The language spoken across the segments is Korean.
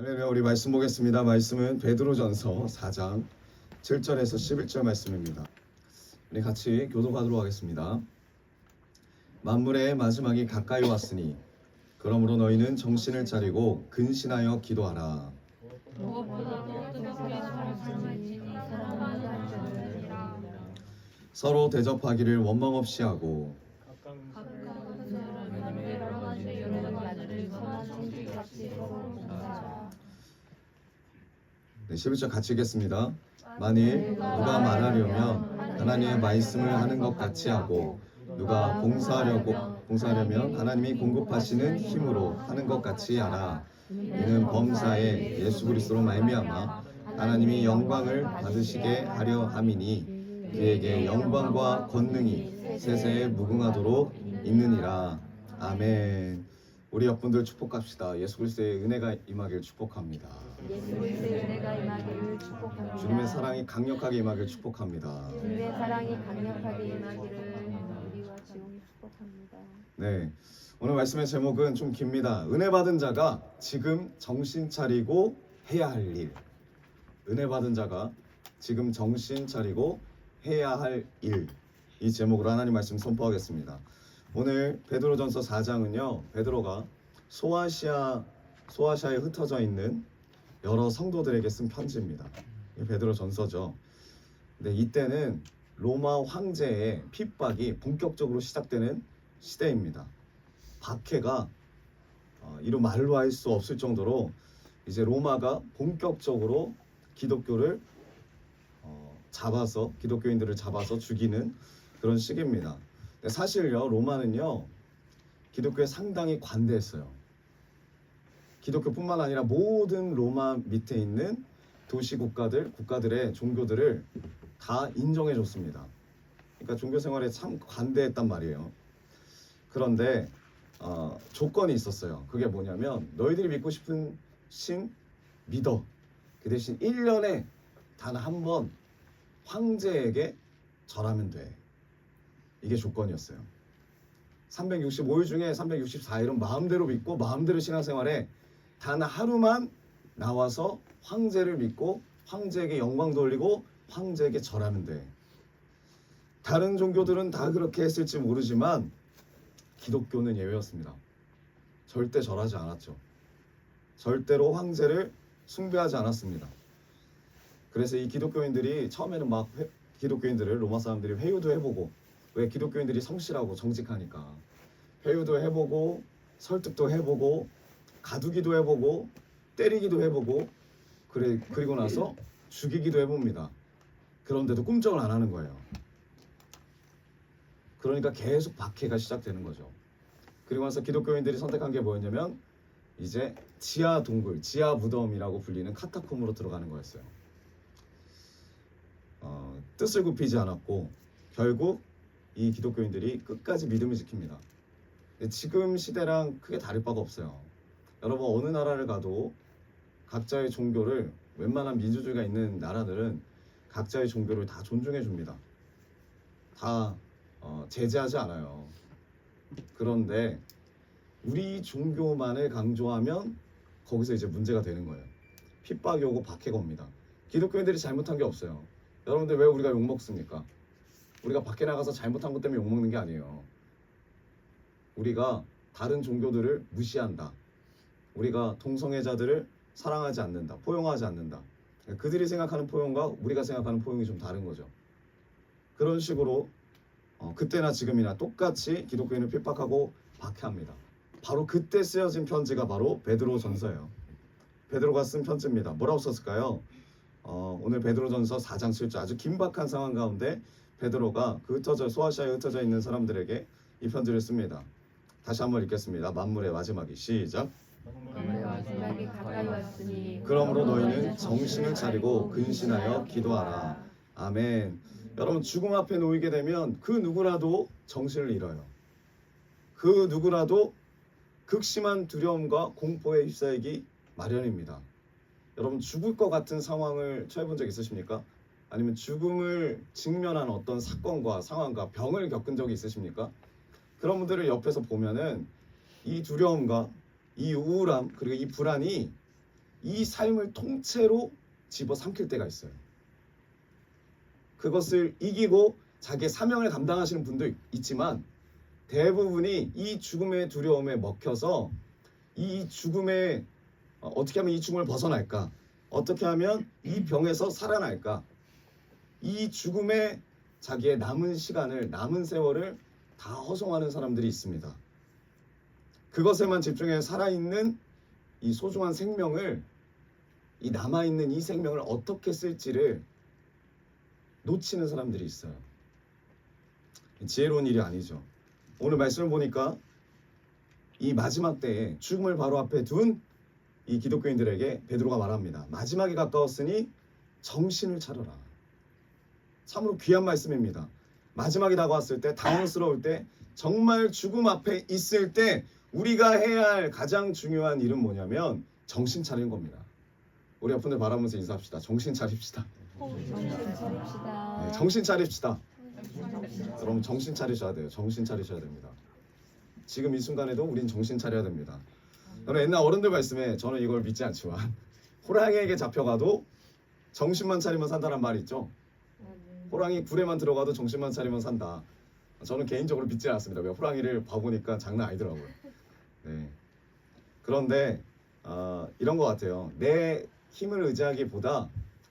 할렐루야. 우리 말씀 보겠습니다. 말씀은 베드로전서 4장 7절에서 11절 말씀입니다. 우리 같이 교독하도록 하겠습니다. 만물의 마지막이 가까이 왔으니 그러므로 너희는 정신을 차리고 근신하여 기도하라. 무엇보다도 뜨겁게 사랑하니 사랑하는 자들이라. 서로 대접하기를 원망 없이 하고 각각 사람이 여러 가지 연관자를 선한 성질같이 서로 봉사하라. 네, 11절 같이 읽겠습니다. 만일 누가 말하려면 하나님의 말씀을 하는 것 같이 하고 누가 봉사하려면 하나님이 공급하시는 힘으로 하는 것 같이 하라. 이는 범사에 예수 그리스도로 말미암아 하나님이 영광을 받으시게 하려 함이니 그에게 영광과 권능이 세세에 무궁하도록 있느니라. 아멘. 우리 옆분들 축복합시다. 예수 그리스도의 은혜가 임하길 축복합니다. 예수 그리스도의 은혜가 임하기를 축복합니다. 주님의 사랑이 강력하게 임하길 축복합니다. 주님의 사랑이 강력하게 임하기를 우리와 지용이 축복합니다. 네, 오늘 말씀의 제목은 좀 깁니다. 은혜 받은 자가 지금 정신 차리고 해야 할 일. 은혜 받은 자가 지금 정신 차리고 해야 할 일. 이 제목으로 하나님 말씀 선포하겠습니다. 오늘 베드로전서 4장은요, 베드로가 소아시아에 흩어져 있는 여러 성도들에게 쓴 편지입니다. 베드로전서죠. 네, 이때는 로마 황제의 핍박이 본격적으로 시작되는 시대입니다. 박해가 이루 말로 할 수 없을 정도로 이제 로마가 본격적으로 기독교를 기독교인들을 잡아서 죽이는 그런 시기입니다. 사실요, 로마는요 기독교에 상당히 관대했어요. 기독교뿐만 아니라 모든 로마 밑에 있는 도시 국가들의 종교들을 다 인정해 줬습니다. 그러니까 종교 생활에 참 관대했단 말이에요. 그런데 조건이 있었어요. 그게 뭐냐면 너희들이 믿고 싶은 신 믿어. 그 대신 1년에 단 한 번 황제에게 절하면 돼. 이게 조건이었어요. 365일 중에 364일은 마음대로 믿고 마음대로 신앙생활에 단 하루만 나와서 황제를 믿고 황제에게 영광 돌리고 황제에게 절하면 돼. 다른 종교들은 다 그렇게 했을지 모르지만 기독교는 예외였습니다. 절대 절하지 않았죠. 절대로 황제를 숭배하지 않았습니다. 그래서 이 기독교인들이 처음에는 기독교인들을 로마 사람들이 회유도 해보고, 왜 기독교인들이 성실하고 정직하니까 회유도 해보고 설득도 해보고 가두기도 해보고 때리기도 해보고 그리고 나서 죽이기도 해봅니다. 그런데도 꿈쩍을 안 하는 거예요. 그러니까 계속 박해가 시작되는 거죠. 그리고 나서 기독교인들이 선택한 게 뭐였냐면 이제 지하 동굴, 지하 무덤이라고 불리는 카타콤으로 들어가는 거였어요. 뜻을 굽히지 않았고 결국 이 기독교인들이 끝까지 믿음을 지킵니다. 지금 시대랑 크게 다를 바가 없어요. 여러분, 어느 나라를 가도 각자의 종교를, 웬만한 민주주의가 있는 나라들은 각자의 종교를 다 존중해 줍니다. 다 제재하지 않아요. 그런데 우리 종교만을 강조하면 거기서 이제 문제가 되는 거예요. 핍박이 오고 박해가 옵니다. 기독교인들이 잘못한 게 없어요. 여러분들, 왜 우리가 욕먹습니까? 우리가 밖에 나가서 잘못한 것 때문에 욕먹는 게 아니에요. 우리가 다른 종교들을 무시한다. 우리가 동성애자들을 사랑하지 않는다. 포용하지 않는다. 그들이 생각하는 포용과 우리가 생각하는 포용이 좀 다른 거죠. 그런 식으로 그때나 지금이나 똑같이 기독교인을 핍박하고 박해합니다. 바로 그때 쓰여진 편지가 바로 베드로전서예요. 베드로가 쓴 편지입니다. 뭐라고 썼을까요? 오늘 베드로전서 4장 7절, 아주 긴박한 상황 가운데 베드로가 소아시아에 흩어져 있는 사람들에게 이 편지를 씁니다. 다시 한번 읽겠습니다. 만물의 마지막이 시작. 만물의 마지막이 가까이 왔으니 그러므로 너희는 정신을 차리고 근신하여 기도하라. 아멘. 여러분, 죽음 앞에 놓이게 되면 그 누구라도 정신을 잃어요. 그 누구라도 극심한 두려움과 공포에 휩싸이기 마련입니다. 여러분, 죽을 것 같은 상황을 처해본 적 있으십니까? 아니면 죽음을 직면한 어떤 사건과 상황과 병을 겪은 적이 있으십니까? 그런 분들을 옆에서 보면은 이 두려움과 이 우울함 그리고 이 불안이 이 삶을 통째로 집어삼킬 때가 있어요. 그것을 이기고 자기의 사명을 감당하시는 분도 있지만 대부분이 이 죽음의 두려움에 먹혀서 이 죽음에 어떻게 하면 이 죽음을 벗어날까? 어떻게 하면 이 병에서 살아날까? 이 죽음에 자기의 남은 시간을, 남은 세월을 다 허송하는 사람들이 있습니다. 그것에만 집중해 살아있는 이 소중한 생명을, 이 남아있는 이 생명을 어떻게 쓸지를 놓치는 사람들이 있어요. 지혜로운 일이 아니죠. 오늘 말씀을 보니까 이 마지막 때에 죽음을 바로 앞에 둔 이 기독교인들에게 베드로가 말합니다. 마지막이 가까웠으니 정신을 차려라. 참으로 귀한 말씀입니다. 마지막이 다가왔을 때, 당황스러울 때, 정말 죽음 앞에 있을 때 우리가 해야 할 가장 중요한 일은 뭐냐면 정신 차리는 겁니다. 우리 옆분들 바라보면서 인사합시다. 정신 차립시다. 정신 차립시다. 네, 정신 차립시다. 여러분 정신 차리셔야 돼요. 정신 차리셔야 됩니다. 지금 이 순간에도 우린 정신 차려야 됩니다. 여러분 옛날 어른들 말씀에 저는 이걸 믿지 않지만 호랑이에게 잡혀가도 정신만 차리면 산다는 말이 있죠. 호랑이 굴에만 들어가도 정신만 차리면 산다. 저는 개인적으로 믿지 않습니다. 왜 호랑이를 봐보니까 장난 아니더라고요. 네. 그런데 이런 것 같아요. 내 힘을 의지하기보다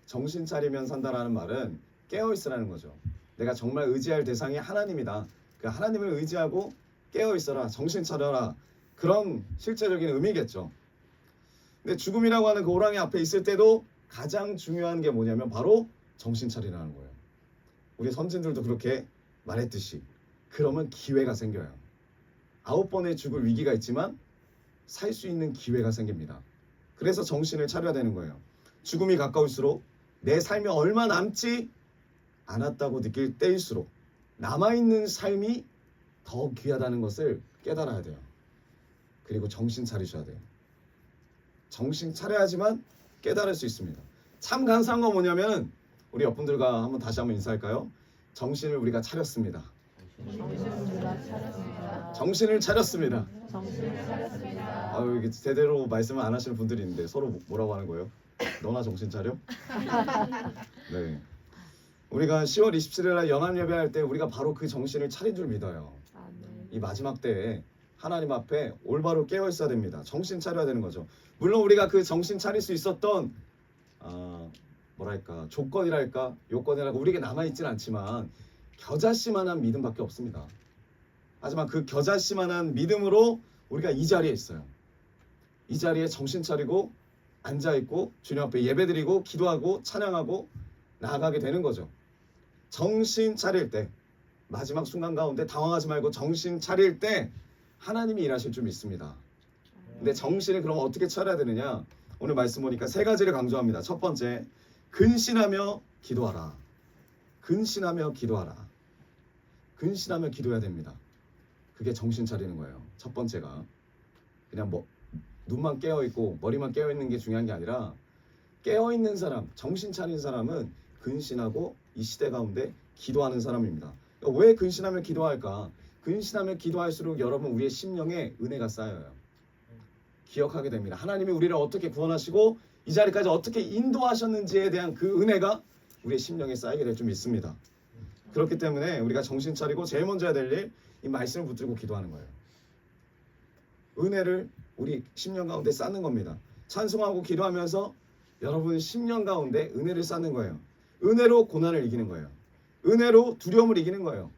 정신 차리면 산다라는 말은 깨어있으라는 거죠. 내가 정말 의지할 대상이 하나님이다. 그 하나님을 의지하고 깨어있어라. 정신 차려라. 그런 실제적인 의미겠죠. 근데 죽음이라고 하는 그 호랑이 앞에 있을 때도 가장 중요한 게 뭐냐면 바로 정신 차리라는 거예요. 우리 선진들도 그렇게 말했듯이 그러면 기회가 생겨요. 9번의 죽을 위기가 있지만 살 수 있는 기회가 생깁니다. 그래서 정신을 차려야 되는 거예요. 죽음이 가까울수록 내 삶이 얼마 남지 않았다고 느낄 때일수록 남아있는 삶이 더 귀하다는 것을 깨달아야 돼요. 그리고 정신 차리셔야 돼요. 정신 차려야지만 깨달을 수 있습니다. 참 감사한 건 뭐냐면 우리 옆분들과 다시 한번 인사할까요? 정신을 우리가 차렸습니다. 정신을 차렸습니다. 정신을 차렸습니다. 아유, 이게 제대로 말씀을 안 하시는 분들이 있는데 서로 뭐라고 하는 거예요? 너나 정신 차려? 네. 우리가 10월 27일 날 연합 예배할 때 우리가 바로 그 정신을 차린 줄 믿어요. 이 마지막 때에 하나님 앞에 올바로 깨어 있어야 됩니다. 정신 차려야 되는 거죠. 물론 우리가 그 정신 차릴 수 있었던 뭐랄까 조건이랄까 요건이랄까 우리에게 남아있진 않지만 겨자씨만한 믿음밖에 없습니다. 하지만 그 겨자씨만한 믿음으로 우리가 이 자리에 있어요. 이 자리에 정신 차리고 앉아있고 주님 앞에 예배드리고 기도하고 찬양하고 나아가게 되는 거죠. 정신 차릴 때 마지막 순간 가운데 당황하지 말고 정신 차릴 때 하나님이 일하실 줄 믿습니다. 근데 정신을 그럼 어떻게 차려야 되느냐? 오늘 말씀 보니까 세 가지를 강조합니다. 첫 번째, 근신하며 기도하라. 근신하며 기도하라. 근신하며 기도해야 됩니다. 그게 정신 차리는 거예요. 첫 번째가 그냥 눈만 깨어있고 머리만 깨어있는 게 중요한 게 아니라 깨어있는 사람, 정신 차린 사람은 근신하고 이 시대 가운데 기도하는 사람입니다. 그러니까 왜 근신하며 기도할까? 근신하며 기도할수록 여러분 우리의 심령에 은혜가 쌓여요. 기억하게 됩니다. 하나님이 우리를 어떻게 구원하시고 이 자리까지 어떻게 인도하셨는지에 대한 그 은혜가 우리의 심령에 쌓이게 될 줄 믿습니다. 그렇기 때문에 우리가 정신 차리고 제일 먼저 해야 될 일, 이 말씀을 붙들고 기도하는 거예요. 은혜를 우리 심령 가운데 쌓는 겁니다. 찬송하고 기도하면서 여러분 심령 가운데 은혜를 쌓는 거예요. 은혜로 고난을 이기는 거예요. 은혜로 두려움을 이기는 거예요.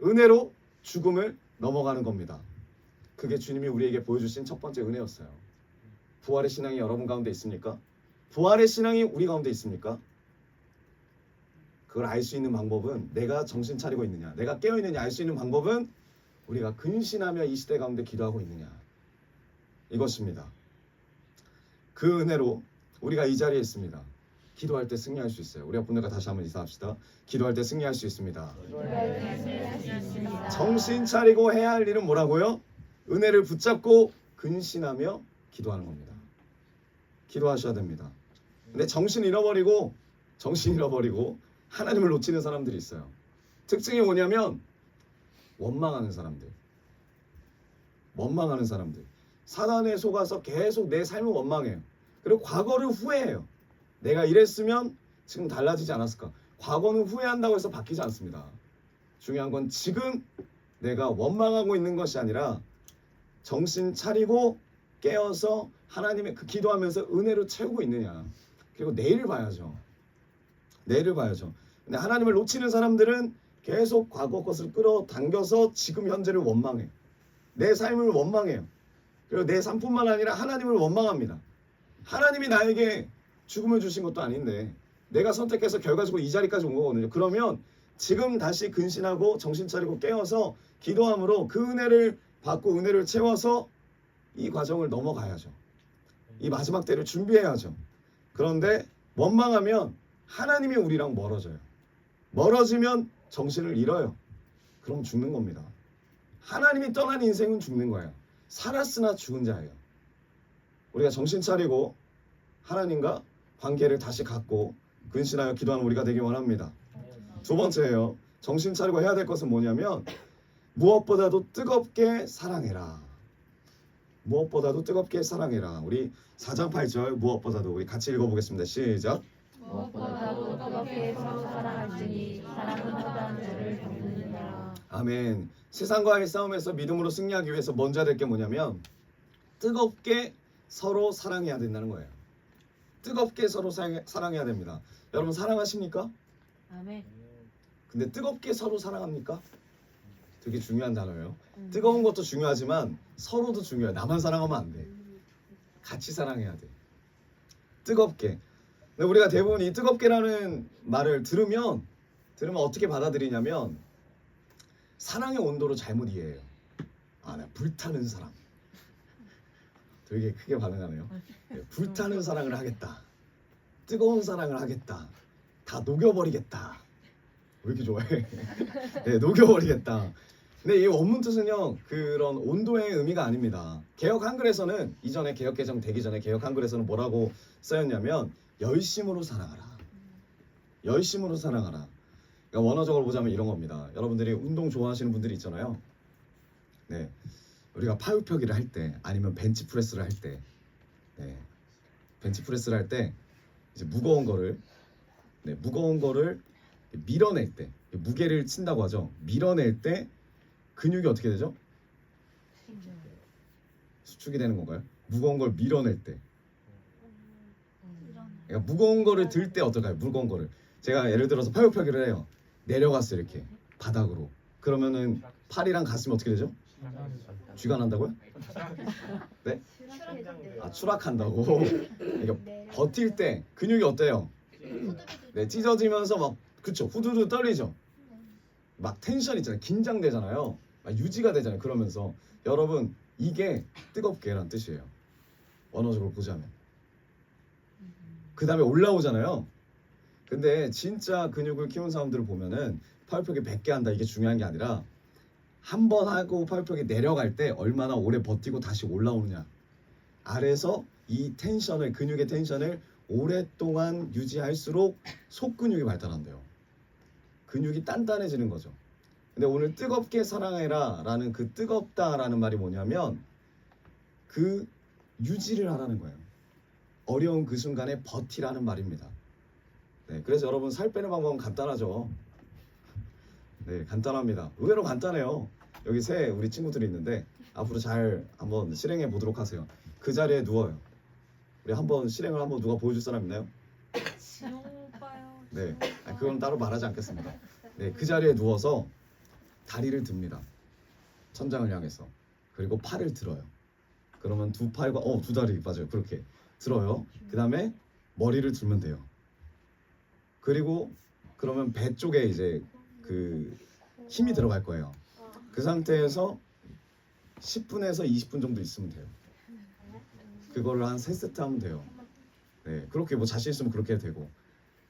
은혜로 죽음을 넘어가는 겁니다. 그게 주님이 우리에게 보여주신 첫 번째 은혜였어요. 부활의 신앙이 여러분 가운데 있습니까? 부활의 신앙이 우리 가운데 있습니까? 그걸 알 수 있는 방법은 내가 정신 차리고 있느냐, 내가 깨어있느냐 알 수 있는 방법은 우리가 근신하며 이 시대 가운데 기도하고 있느냐, 이것입니다. 그 은혜로 우리가 이 자리에 있습니다. 기도할 때 승리할 수 있어요. 우리 분들과 다시 한번 인사합시다. 기도할 때 승리할 수 있습니다. 정신 차리고 해야 할 일은 뭐라고요? 은혜를 붙잡고 근신하며 기도하는 겁니다. 기도하셔야 됩니다. 근데 정신 잃어버리고 하나님을 놓치는 사람들이 있어요. 특징이 뭐냐면 원망하는 사람들. 사단에 속아서 계속 내 삶을 원망해요. 그리고 과거를 후회해요. 내가 이랬으면 지금 달라지지 않았을까. 과거는 후회한다고 해서 바뀌지 않습니다. 중요한 건 지금 내가 원망하고 있는 것이 아니라 정신 차리고 깨어서 하나님의 그 기도하면서 은혜로 채우고 있느냐. 그리고 내일을 봐야죠. 내일을 봐야죠. 근데 하나님을 놓치는 사람들은 계속 과거 것을 끌어당겨서 지금 현재를 원망해. 내 삶을 원망해요. 그리고 내 삶뿐만 아니라 하나님을 원망합니다. 하나님이 나에게 죽음을 주신 것도 아닌데 내가 선택해서 결과적으로 이 자리까지 온 거거든요. 그러면 지금 다시 근신하고 정신 차리고 깨어서 기도함으로 그 은혜를 받고 은혜를 채워서 이 과정을 넘어가야죠. 이 마지막 때를 준비해야죠. 그런데 원망하면 하나님이 우리랑 멀어져요. 멀어지면 정신을 잃어요. 그럼 죽는 겁니다. 하나님이 떠난 인생은 죽는 거예요. 살았으나 죽은 자예요. 우리가 정신 차리고 하나님과 관계를 다시 갖고 근신하여 기도하는 우리가 되기 원합니다. 두 번째예요. 정신 차리고 해야 될 것은 뭐냐면 무엇보다도 뜨겁게 사랑해라. 무엇보다도 뜨겁게 사랑해라. 우리 4장 8절 무엇보다도 우리 같이 읽어보겠습니다. 시작. 무엇보다도 뜨겁게 서로 사랑할지니 사랑은 헛다한 죄를 덮느니라. 아멘. 세상과의 싸움에서 믿음으로 승리하기 위해서 먼저 해야 될 게 뭐냐면 뜨겁게 서로 사랑해야 된다는 거예요. 뜨겁게 서로 사랑해야 됩니다. 여러분 사랑하십니까? 아멘. 근데 뜨겁게 서로 사랑합니까? 되게 중요한 단어예요. 뜨거운 것도 중요하지만 서로도 중요해요. 나만 사랑하면 안 돼. 같이 사랑해야 돼. 뜨겁게. 근데 우리가 대부분 이 뜨겁게라는 말을 들으면 어떻게 받아들이냐면 사랑의 온도로 잘못 이해해요. 아, 나 불타는 사랑. 되게 크게 반응하네요. 불타는 사랑을 하겠다. 뜨거운 사랑을 하겠다. 다 녹여버리겠다. 왜 이렇게 좋아해? 네, 녹여버리겠다. 근데 이 원문 뜻은요, 그런 온도의 의미가 아닙니다. 개역 한글에서는 이전에 개역 개정 되기 전에 개역 한글에서는 뭐라고 쓰였냐면 열심으로 사랑하라. 열심으로 사랑하라. 그러니까 원어적으로 보자면 이런 겁니다. 여러분들이 운동 좋아하시는 분들이 있잖아요. 네, 우리가 파우펴기를 할 때 아니면 벤치프레스를 할 때, 네, 벤치프레스를 할 때 이제 무거운 거를 밀어낼 때 무게를 친다고 하죠. 밀어낼 때 근육이 어떻게 되죠? 수축이 되는 건가요? 무거운 걸 밀어낼 때. 그러니까 무거운 거를 들 때 어떨까요? 무거운 거를 제가 예를 들어서 팔굽혀펴기를 해요. 내려갔어요 이렇게 바닥으로. 그러면은 팔이랑 가슴이 어떻게 되죠? 쥐가 난다고요? 네? 아 추락한다고. 그러니까 버틸 때 근육이 어때요? 네, 찢어지면서 막 그쵸 후두두 떨리죠. 막 텐션 있잖아요. 긴장되잖아요. 막 유지가 되잖아요. 그러면서 여러분 이게 뜨겁게란 뜻이에요. 원어적으로 보자면. 그 다음에 올라오잖아요. 근데 진짜 근육을 키운 사람들을 보면은 팔굽혀펴기 100개 한다 이게 중요한 게 아니라 한 번 하고 팔굽혀펴기 내려갈 때 얼마나 오래 버티고 다시 올라오느냐. 아래서 이 텐션을 근육의 텐션을 오랫동안 유지할수록 속근육이 발달한대요. 근육이 단단해지는 거죠. 근데 오늘 뜨겁게 사랑해라 라는 그 뜨겁다라는 말이 뭐냐면 그 유지를 하라는 거예요. 어려운 그 순간에 버티라는 말입니다. 네, 그래서 여러분 살 빼는 방법은 간단하죠. 네, 간단합니다. 의외로 간단해요. 여기 세 우리 친구들이 있는데 앞으로 잘 한번 실행해 보도록 하세요. 그 자리에 누워요. 우리 한번 실행을 한번 누가 보여줄 사람 있나요? 네, 그건 따로 말하지 않겠습니다. 네, 그 자리에 누워서 다리를 듭니다. 천장을 향해서. 그리고 팔을 들어요. 그러면 두 팔과 두 다리 맞아요. 그렇게 들어요. 그 다음에 머리를 들면 돼요. 그리고 그러면 배 쪽에 이제 그 힘이 들어갈 거예요. 그 상태에서 10분에서 20분 정도 있으면 돼요. 그거를 한 3세트 하면 돼요. 네, 그렇게 뭐 자신 있으면 그렇게 해도 되고.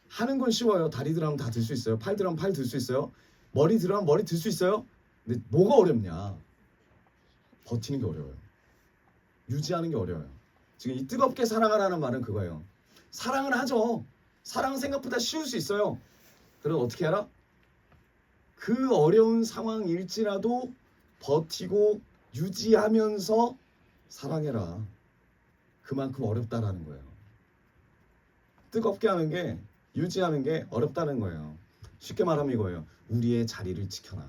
하는 건 쉬워요. 다리 들하면 다 들 수 있어요. 팔 들하면 팔 들 수 있어요. 머리 들하면 머리 들 수 있어요. 근데 뭐가 어렵냐? 버티는 게 어려워요. 유지하는 게 어려워요. 지금 이 뜨겁게 사랑하라는 말은 그거예요. 사랑을 하죠. 사랑은 생각보다 쉬울 수 있어요. 그럼 어떻게 하라? 그 어려운 상황일지라도 버티고 유지하면서 사랑해라. 그만큼 어렵다라는 거예요. 뜨겁게 하는 게, 유지하는 게 어렵다는 거예요. 쉽게 말하면 이거예요. 우리의 자리를 지켜라.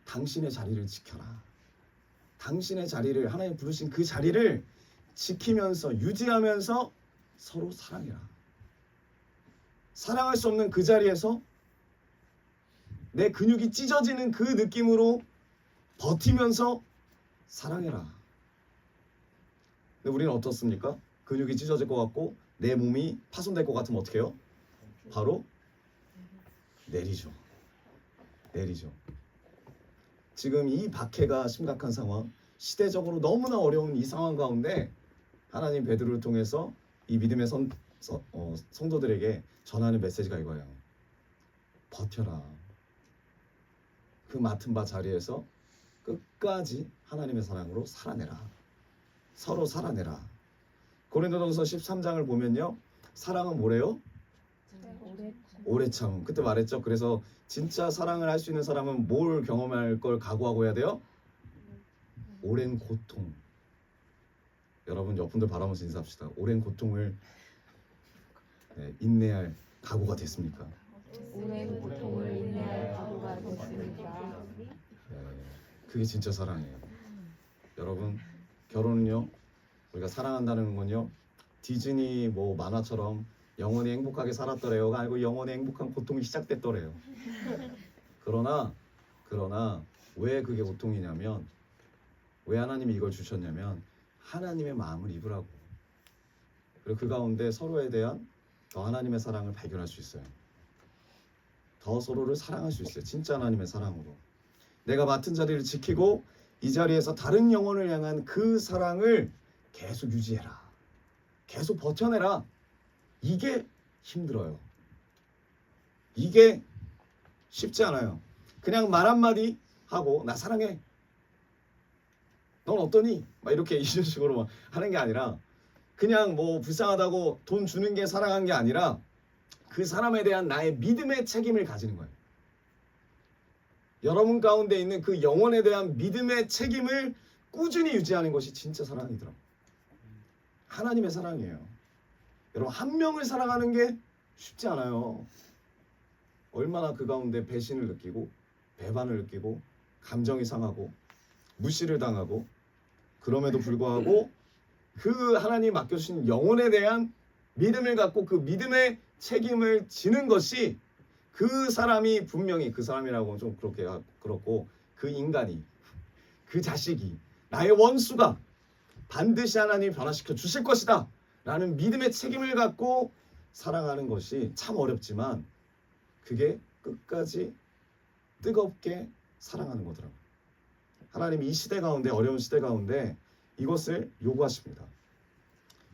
당신의 자리를 지켜라. 당신의 자리를, 하나님 부르신 그 자리를 지키면서 유지하면서 서로 사랑해라. 사랑할 수 없는 그 자리에서 내 근육이 찢어지는 그 느낌으로 버티면서 사랑해라. 근데 우리는 어떻습니까? 근육이 찢어질 것 같고 내 몸이 파손될 것 같으면 어떻게 해요? 바로 내리죠. 내리죠. 지금 이 박해가 심각한 상황, 시대적으로 너무나 어려운 이 상황 가운데 하나님 베드로를 통해서 이 믿음의 성도들에게 전하는 메시지가 이거예요. 버텨라. 그 맡은 바 자리에서 끝까지 하나님의 사랑으로 살아내라. 서로 살아내라. 고린도전서 13장을 보면요. 사랑은 뭐래요? 오래 참. 그때 말했죠. 그래서 진짜 사랑을 할 수 있는 사람은 뭘 경험할 걸 각오하고 해야 돼요? 오랜 고통. 여러분 옆분들 바라보면서 인사합시다. 오랜 고통을 인내할 각오가 됐습니까? 오랜 고통을 인내할 각오가 됐습니다. 그게 진짜 사랑이에요. 여러분 결혼은요, 우리가 사랑한다는 건요, 디즈니 뭐 만화처럼 영원히 행복하게 살았더래요가 아니고 영원히 행복한 고통이 시작됐더래요. 그러나 왜 그게 고통이냐면, 왜 하나님이 이걸 주셨냐면 하나님의 마음을 입으라고. 그리고 그 가운데 서로에 대한 더 하나님의 사랑을 발견할 수 있어요. 더 서로를 사랑할 수 있어요. 진짜 하나님의 사랑으로. 내가 맡은 자리를 지키고 이 자리에서 다른 영혼을 향한 그 사랑을 계속 유지해라. 계속 버텨내라. 이게 힘들어요. 이게 쉽지 않아요. 그냥 말 한마디 하고 나 사랑해. 넌 어떠니? 막 이렇게 이런 식으로 막 하는 게 아니라, 그냥 뭐 불쌍하다고 돈 주는 게 사랑한 게 아니라 그 사람에 대한 나의 믿음의 책임을 가지는 거예요. 여러분 가운데 있는 그 영혼에 대한 믿음의 책임을 꾸준히 유지하는 것이 진짜 사랑이더라고요. 하나님의 사랑이에요. 여러분 한 명을 사랑하는 게 쉽지 않아요. 얼마나 그 가운데 배신을 느끼고 배반을 느끼고 감정이 상하고 무시를 당하고, 그럼에도 불구하고 그 하나님 맡겨주신 영혼에 대한 믿음을 갖고 그 믿음의 책임을 지는 것이, 그 사람이 분명히, 그 사람이라고는 좀 그렇고 그 인간이, 그 자식이, 나의 원수가 반드시 하나님이 변화시켜 주실 것이다 라는 믿음의 책임을 갖고 사랑하는 것이 참 어렵지만, 그게 끝까지 뜨겁게 사랑하는 거더라고요. 하나님이 이 시대 가운데, 어려운 시대 가운데 이것을 요구하십니다.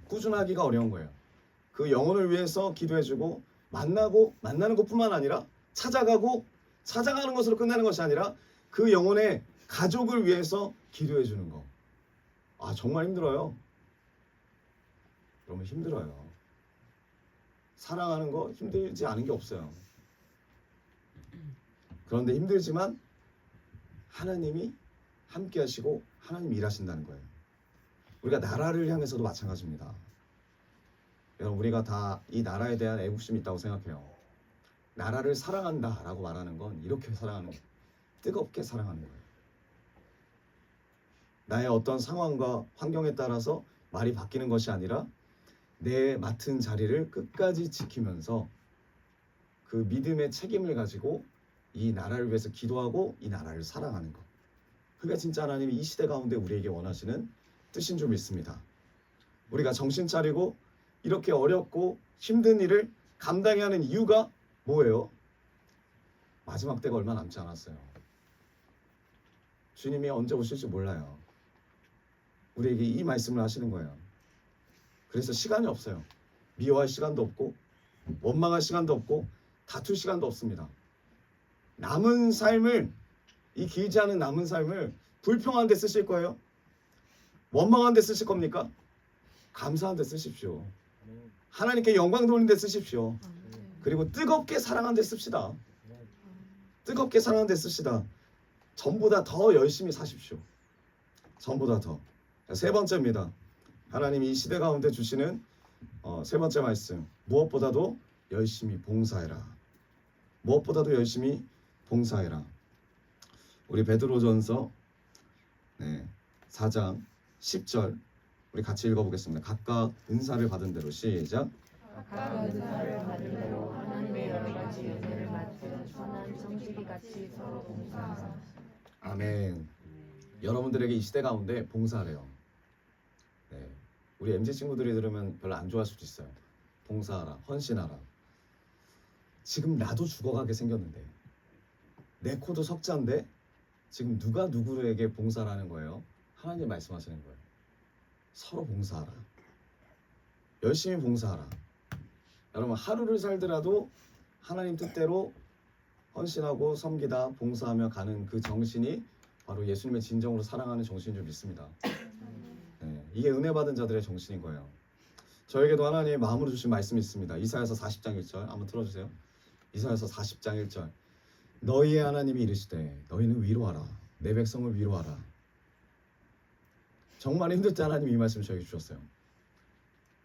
꾸준하기가 어려운 거예요. 그 영혼을 위해서 기도해주고 만나는 것뿐만 아니라 찾아가는 것으로 끝나는 것이 아니라 그 영혼의 가족을 위해서 기도해주는 거. 아, 정말 힘들어요. 여러분 힘들어요. 사랑하는 거 힘들지 않은 게 없어요. 그런데 힘들지만 하나님이 함께 하시고 하나님이 일하신다는 거예요. 우리가 나라를 향해서도 마찬가지입니다. 여러분 우리가 다 이 나라에 대한 애국심이 있다고 생각해요. 나라를 사랑한다 라고 말하는 건 이렇게 사랑하는 거예요. 뜨겁게 사랑하는 거예요. 나의 어떤 상황과 환경에 따라서 말이 바뀌는 것이 아니라 내 맡은 자리를 끝까지 지키면서 그 믿음의 책임을 가지고 이 나라를 위해서 기도하고 이 나라를 사랑하는 것. 그게 진짜 하나님이 이 시대 가운데 우리에게 원하시는 뜻인 줄 믿습니다. 우리가 정신 차리고 이렇게 어렵고 힘든 일을 감당해야 하는 이유가 뭐예요? 마지막 때가 얼마 남지 않았어요. 주님이 언제 오실지 몰라요. 우리에게 이 말씀을 하시는 거예요. 그래서 시간이 없어요. 미워할 시간도 없고 원망할 시간도 없고 다툴 시간도 없습니다. 남은 삶을, 이 길지 않은 남은 삶을 불평한 데 쓰실 거예요? 원망한 데 쓰실 겁니까? 감사한 데 쓰십시오. 하나님께 영광 돌리는 데 쓰십시오. 그리고 뜨겁게 사랑하는 데 씁시다. 뜨겁게 사랑하는 데 쓰시다. 전보다 더 열심히 사십시오. 전보다 더. 세 번째입니다. 하나님이 이 시대 가운데 주시는 세 번째 말씀, 무엇보다도 열심히 봉사해라. 무엇보다도 열심히 봉사해라. 우리 베드로전서 4장 10절 우리 같이 읽어보겠습니다. 각각 은사를 받은 대로 시작. 각각 은사를 받은 대로 하나님의 여러 가지 은혜를 맡은 선한 성질이 같이 서로 봉사하라. 아멘. 여러분들에게 이 시대 가운데 봉사하래요. 우리 MZ 친구들이 들으면 별로 안 좋아할 수도 있어요. 봉사하라, 헌신하라. 지금 나도 죽어가게 생겼는데 내 코도 석자인데 지금 누가 누구에게 봉사하는 거예요? 하나님 말씀하시는 거예요. 서로 봉사하라. 열심히 봉사하라. 여러분 하루를 살더라도 하나님 뜻대로 헌신하고 섬기다 봉사하며 가는 그 정신이 바로 예수님의 진정으로 사랑하는 정신인 줄 믿습니다. 이게 은혜 받은 자들의 정신인 거예요. 저에게도 하나님의 마음으로 주신 말씀이 있습니다. 이사야서 40장 1절 한번 틀어주세요. 이사야서 40장 1절 너희의 하나님이 이르시되 너희는 위로하라. 내 백성을 위로하라. 정말 힘들 때 하나님이 이 말씀을 저에게 주셨어요.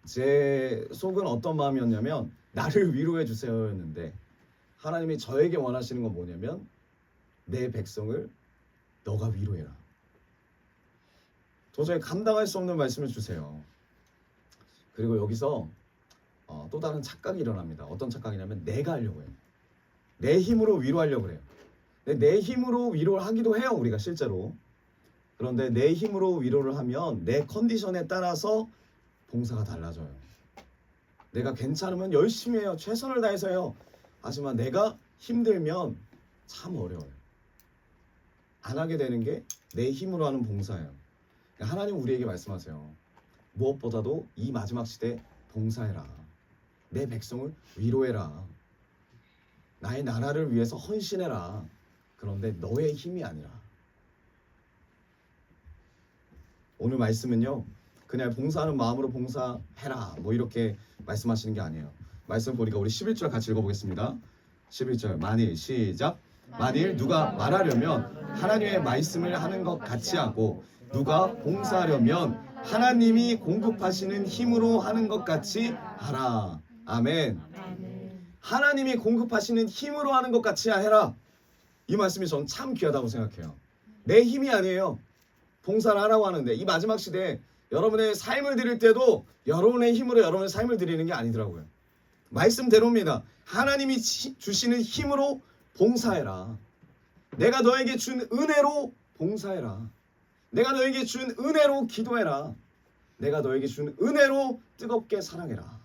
제 속은 어떤 마음이었냐면 나를 위로해 주세요였는데 하나님이 저에게 원하시는 건 뭐냐면 내 백성을 너가 위로해라. 도저히 감당할 수 없는 말씀을 주세요. 그리고 여기서 또 다른 착각이 일어납니다. 어떤 착각이냐면 내가 하려고 해요. 내 힘으로 위로하려고 그래요. 내 힘으로 위로를 하기도 해요. 우리가 실제로. 그런데 내 힘으로 위로를 하면 내 컨디션에 따라서 봉사가 달라져요. 내가 괜찮으면 열심히 해요. 최선을 다해서 해요. 하지만 내가 힘들면 참 어려워요. 안 하게 되는 게 내 힘으로 하는 봉사예요. 하나님 우리에게 말씀하세요. 무엇보다도 이 마지막 시대 봉사해라. 내 백성을 위로해라. 나의 나라를 위해서 헌신해라. 그런데 너의 힘이 아니라. 오늘 말씀은요. 그냥 봉사하는 마음으로 봉사해라. 뭐 이렇게 말씀하시는 게 아니에요. 말씀 보니까 우리 11절 같이 읽어보겠습니다. 11절 만일 시작. 만일 누가 말하려면 하나님의 말씀을 하는 것 같이 하고 누가 봉사하려면 하나님이 공급하시는 힘으로 하는 것 같이 하라. 아멘. 하나님이 공급하시는 힘으로 하는 것 같이 해라. 이 말씀이 전 참 귀하다고 생각해요. 내 힘이 아니에요. 봉사를 하라고 하는데 이 마지막 시대에 여러분의 삶을 드릴 때도 여러분의 힘으로 여러분의 삶을 드리는 게 아니더라고요. 말씀대로입니다. 하나님이 주시는 힘으로 봉사해라. 내가 너에게 준 은혜로 봉사해라. 내가 너에게 준 은혜로 기도해라. 내가 너에게 준 은혜로 뜨겁게 사랑해라.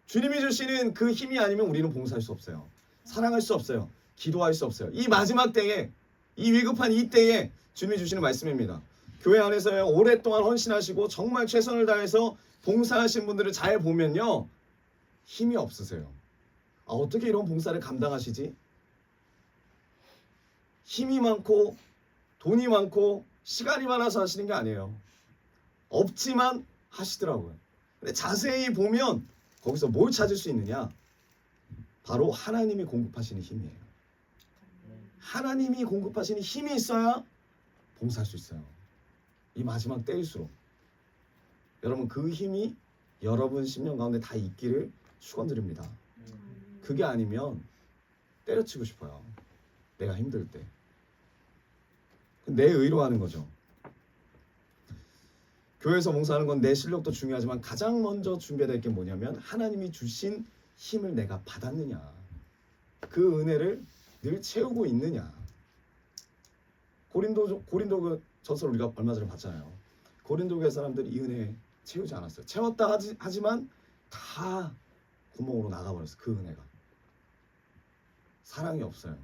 주님이 주시는 그 힘이 아니면 우리는 봉사할 수 없어요. 사랑할 수 없어요. 기도할 수 없어요. 이 마지막 때에, 이 위급한 이 때에 주님이 주시는 말씀입니다. 교회 안에서 오랫동안 헌신하시고 정말 최선을 다해서 봉사하신 분들을 잘 보면요. 힘이 없으세요. 어떻게 이런 봉사를 감당하시지? 힘이 많고 돈이 많고 시간이 많아서 하시는 게 아니에요. 없지만 하시더라고요. 근데 자세히 보면 거기서 뭘 찾을 수 있느냐? 바로 하나님이 공급하시는 힘이에요. 하나님이 공급하시는 힘이 있어야 봉사할 수 있어요. 이 마지막 때일수록 여러분 그 힘이 여러분 심령 가운데 다 있기를 축원드립니다. 그게 아니면 때려치고 싶어요. 내가 힘들 때. 내 의로 하는 거죠. 교회에서 봉사하는 건 내 실력도 중요하지만 가장 먼저 준비해야 될 게 뭐냐면 하나님이 주신 힘을 내가 받았느냐. 그 은혜를 늘 채우고 있느냐. 고린도 그 전설 우리가 얼마 전에 봤잖아요. 고린도 교회 사람들이 이 은혜 채우지 않았어요. 채웠다 하지만 다 구멍으로 나가버렸어요. 그 은혜가. 사랑이 없어요.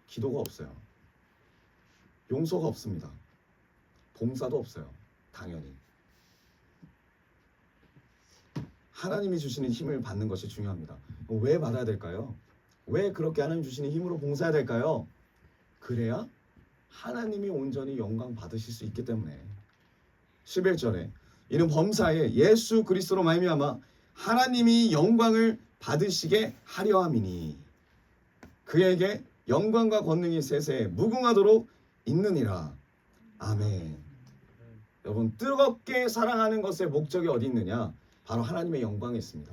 기도가 없어요. 용서가 없습니다. 봉사도 없어요. 당연히. 하나님이 주시는 힘을 받는 것이 중요합니다. 왜 받아야 될까요? 왜 그렇게 하나님 주시는 힘으로 봉사해야 될까요? 그래야 하나님이 온전히 영광 받으실 수 있기 때문에. 11절에 이는 범사에 예수 그리스도로 말미암아 하나님이 영광을 받으시게 하려 함이니 그에게 영광과 권능이 세세에 무궁하도록 있느니라. 아멘. 여러분 뜨겁게 사랑하는 것의 목적이 어디 있느냐? 바로 하나님의 영광이 있습니다.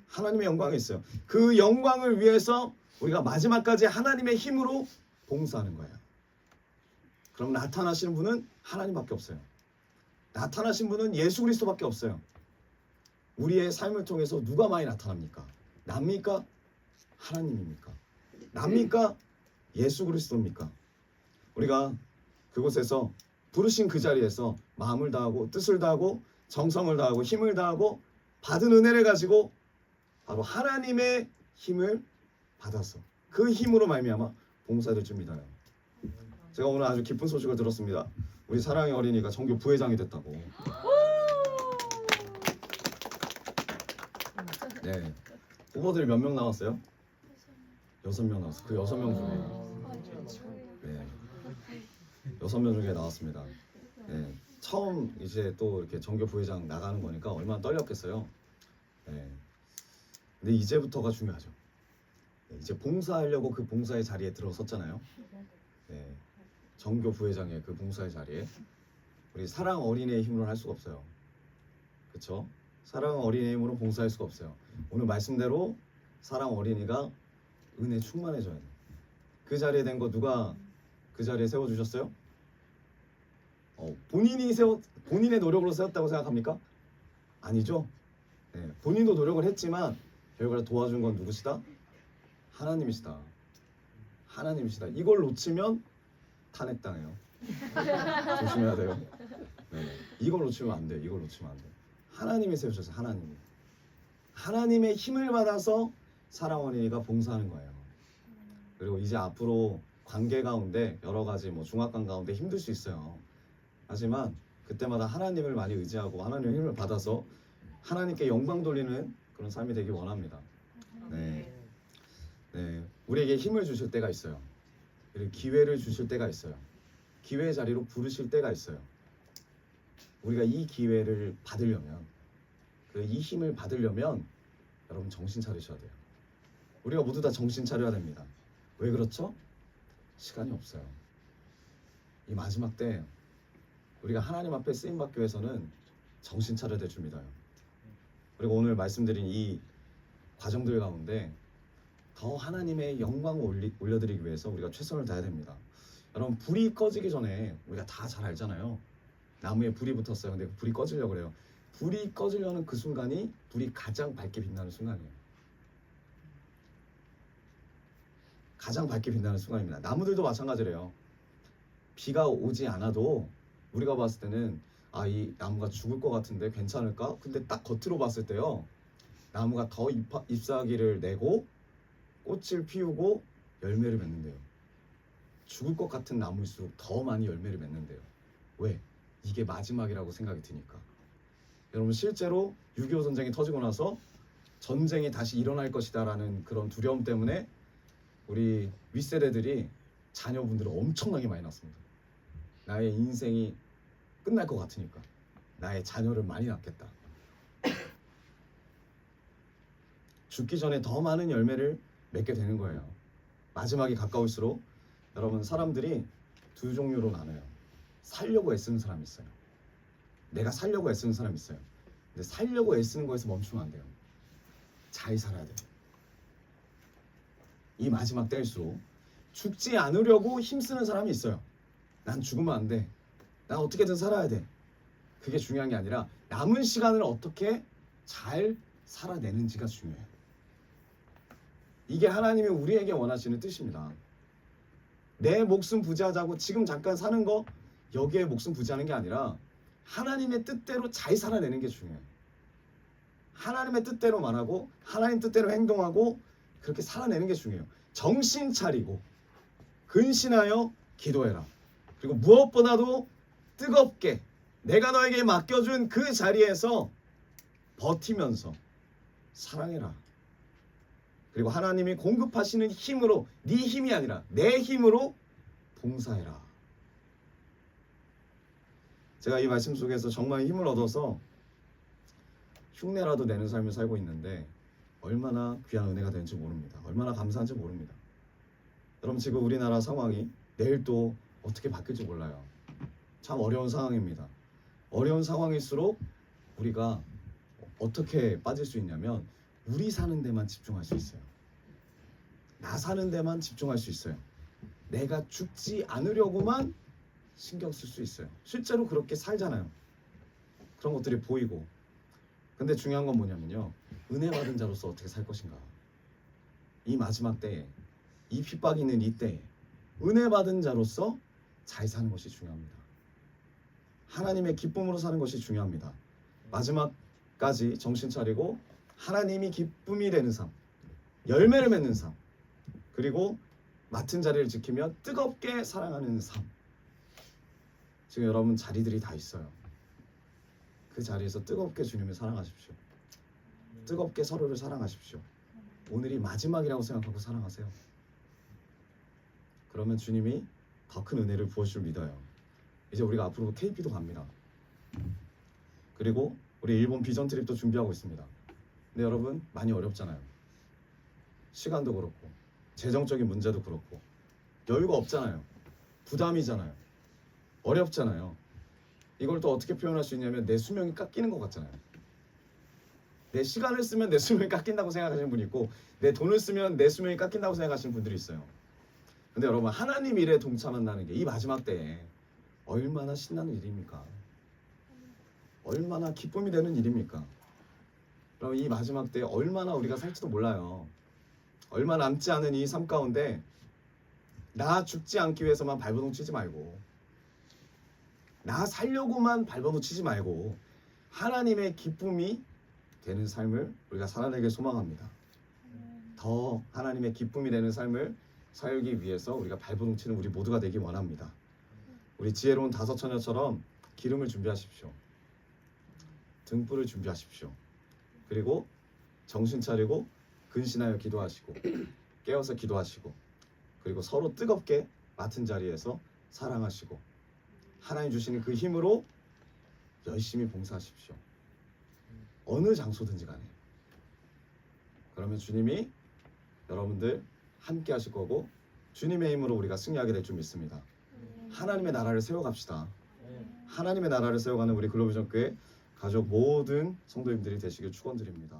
하나님의 영광이 있어요. 그 영광을 위해서 우리가 마지막까지 하나님의 힘으로 봉사하는 거예요. 그럼 나타나시는 분은 하나님밖에 없어요. 나타나신 분은 예수 그리스도밖에 없어요. 우리의 삶을 통해서 누가 많이 나타납니까? 납니까? 하나님입니까? 납니까? 예수 그리스도입니까? 우리가 그곳에서 부르신 그 자리에서 마음을 다하고 뜻을 다하고 정성을 다하고 힘을 다하고 받은 은혜를 가지고 바로 하나님의 힘을 받아서 그 힘으로 말미암아 봉사될 줄 믿어요. 제가 오늘 아주 기쁜 소식을 들었습니다. 우리 사랑의 어린이가 전교 부회장이 됐다고. 네. 후보들이 몇 명 나왔어요? 6명 나왔어요. 그 6명 중에 네. 6명 중에 나왔습니다. 네. 처음 이제 또 이렇게 전교 부회장 나가는 거니까 얼마나 떨렸겠어요. 네. 근데 이제부터가 중요하죠. 네. 이제 봉사하려고 그 봉사의 자리에 들어섰잖아요. 네. 전교 부회장의 그 봉사의 자리에 우리 사랑 어린이의 힘으로 할 수가 없어요. 그렇죠? 사랑 어린이의 힘으로 봉사할 수가 없어요. 오늘 말씀대로 사랑 어린이가 은혜 충만해져야 돼요. 그 자리에 된 거 누가 그 자리에 세워주셨어요? 본인의 노력으로 세웠다고 생각합니까? 아니죠. 네, 본인도 노력을 했지만 결과를 도와준 건 누구시다? 하나님이시다. 하나님이시다. 이걸 놓치면 탄핵당해요. 조심해야 돼요. 네, 이걸 놓치면 안 돼. 이걸 놓치면 안 돼. 하나님이 세우셨어요. 하나님이. 하나님의 힘을 받아서 사랑 어린이가 봉사하는 거예요. 그리고 이제 앞으로 관계 가운데 여러 가지 중압감 가운데 힘들 수 있어요. 하지만 그때마다 하나님을 많이 의지하고 하나님의 힘을 받아서 하나님께 영광 돌리는 그런 삶이 되길 원합니다. 네. 네. 우리에게 힘을 주실 때가 있어요. 그리고 기회를 주실 때가 있어요. 기회의 자리로 부르실 때가 있어요. 우리가 이 기회를 받으려면, 이 힘을 받으려면 여러분 정신 차리셔야 돼요. 우리가 모두 다 정신 차려야 됩니다. 왜 그렇죠? 시간이 없어요. 이 마지막 때 우리가 하나님 앞에 쓰임 받기 위해서는 정신 차려야 될 줄 믿어요. 그리고 오늘 말씀드린 이 과정들 가운데 더 하나님의 영광을 올려드리기 위해서 우리가 최선을 다해야 됩니다. 여러분 불이 꺼지기 전에 우리가 다 잘 알잖아요. 나무에 불이 붙었어요. 근데 불이 꺼지려고 그래요. 불이 꺼지려는 그 순간이 불이 가장 밝게 빛나는 순간이에요. 가장 밝게 빛나는 순간입니다. 나무들도 마찬가지래요. 비가 오지 않아도 우리가 봤을 때는 이 나무가 죽을 것 같은데 괜찮을까? 근데 딱 겉으로 봤을 때요. 나무가 더 잎사귀를 내고 꽃을 피우고 열매를 맺는데요. 죽을 것 같은 나무일수록 더 많이 열매를 맺는데요. 왜? 이게 마지막이라고 생각이 드니까. 여러분 실제로 6.25 전쟁이 터지고 나서 전쟁이 다시 일어날 것이다 라는 그런 두려움 때문에 우리 윗세대들이 자녀분들을 엄청나게 많이 낳습니다. 나의 인생이 끝날 것 같으니까 나의 자녀를 많이 낳겠다. 죽기 전에 더 많은 열매를 맺게 되는 거예요. 마지막이 가까울수록 여러분 사람들이 두 종류로 나눠요. 살려고 애쓰는 사람이 있어요. 내가 살려고 애쓰는 사람이 있어요. 근데 살려고 애쓰는 거에서 멈추면 안 돼요. 잘 살아야 돼요. 이 마지막 때일수록 죽지 않으려고 힘쓰는 사람이 있어요. 난 죽으면 안 돼. 난 어떻게든 살아야 돼. 그게 중요한 게 아니라 남은 시간을 어떻게 잘 살아내는지가 중요해요. 이게 하나님이 우리에게 원하시는 뜻입니다. 내 목숨 부지하자고 지금 잠깐 사는 거 여기에 목숨 부지하는 게 아니라 하나님의 뜻대로 잘 살아내는 게 중요해요. 하나님의 뜻대로 말하고 하나님 뜻대로 행동하고 그렇게 살아내는 게 중요해요. 정신 차리고 근신하여 기도해라. 그리고 무엇보다도 뜨겁게 내가 너에게 맡겨준 그 자리에서 버티면서 사랑해라. 그리고 하나님이 공급하시는 힘으로 네 힘이 아니라 내 힘으로 봉사해라. 제가 이 말씀 속에서 정말 힘을 얻어서 흉내라도 내는 삶을 살고 있는데 얼마나 귀한 은혜가 되는지 모릅니다. 얼마나 감사한지 모릅니다. 여러분 지금 우리나라 상황이 내일 또 어떻게 바뀔지 몰라요. 참 어려운 상황입니다. 어려운 상황일수록 우리가 어떻게 빠질 수 있냐면 우리 사는 데만 집중할 수 있어요. 나 사는 데만 집중할 수 있어요. 내가 죽지 않으려고만 신경 쓸 수 있어요. 실제로 그렇게 살잖아요. 그런 것들이 보이고. 근데 중요한 건 뭐냐면요, 은혜 받은 자로서 어떻게 살 것인가. 이 마지막 때에, 이 핍박이 있는 이 때에 은혜 받은 자로서 잘 사는 것이 중요합니다. 하나님의 기쁨으로 사는 것이 중요합니다. 마지막까지 정신 차리고 하나님이 기쁨이 되는 삶, 열매를 맺는 삶, 그리고 맡은 자리를 지키며 뜨겁게 사랑하는 삶. 지금 여러분 자리들이 다 있어요. 그 자리에서 뜨겁게 주님을 사랑하십시오. 뜨겁게 서로를 사랑하십시오. 오늘이 마지막이라고 생각하고 사랑하세요. 그러면 주님이 더 큰 은혜를 부어줄 믿어요. 이제 우리가 앞으로 KP도 갑니다. 그리고 우리 일본 비전 트립도 준비하고 있습니다. 근데 여러분 많이 어렵잖아요. 시간도 그렇고 재정적인 문제도 그렇고 여유가 없잖아요. 부담이잖아요. 어렵잖아요. 이걸 또 어떻게 표현할 수 있냐면 내 수명이 깎이는 것 같잖아요. 내 시간을 쓰면 내 수명이 깎인다고 생각하시는 분이 있고 내 돈을 쓰면 내 수명이 깎인다고 생각하시는 분들이 있어요. 근데 여러분 하나님 일에 동참한다는 게 이 마지막 때에 얼마나 신나는 일입니까? 얼마나 기쁨이 되는 일입니까? 그럼 이 마지막 때에 얼마나 우리가 살지도 몰라요. 얼마 남지 않은 이 삶 가운데 나 죽지 않기 위해서만 발버둥 치지 말고 나 살려고만 발버둥 치지 말고 하나님의 기쁨이 되는 삶을 우리가 살아내길 소망합니다. 더 하나님의 기쁨이 되는 삶을 살기 위해서 우리가 발버둥 치는 우리 모두가 되기 원합니다. 우리 지혜로운 다섯 처녀처럼 기름을 준비하십시오. 등불을 준비하십시오. 그리고 정신 차리고 근신하여 기도하시고 깨어서 기도하시고 그리고 서로 뜨겁게 맡은 자리에서 사랑하시고 하나님 주시는 그 힘으로 열심히 봉사하십시오. 어느 장소든지 간에. 그러면 주님이 여러분들 함께 하실 거고 주님의 힘으로 우리가 승리하게 될 줄 믿습니다. 하나님의 나라를 세워갑시다. 하나님의 나라를 세워가는 우리 글로벌 전교회 가족 모든 성도님들이 되시길 축원드립니다.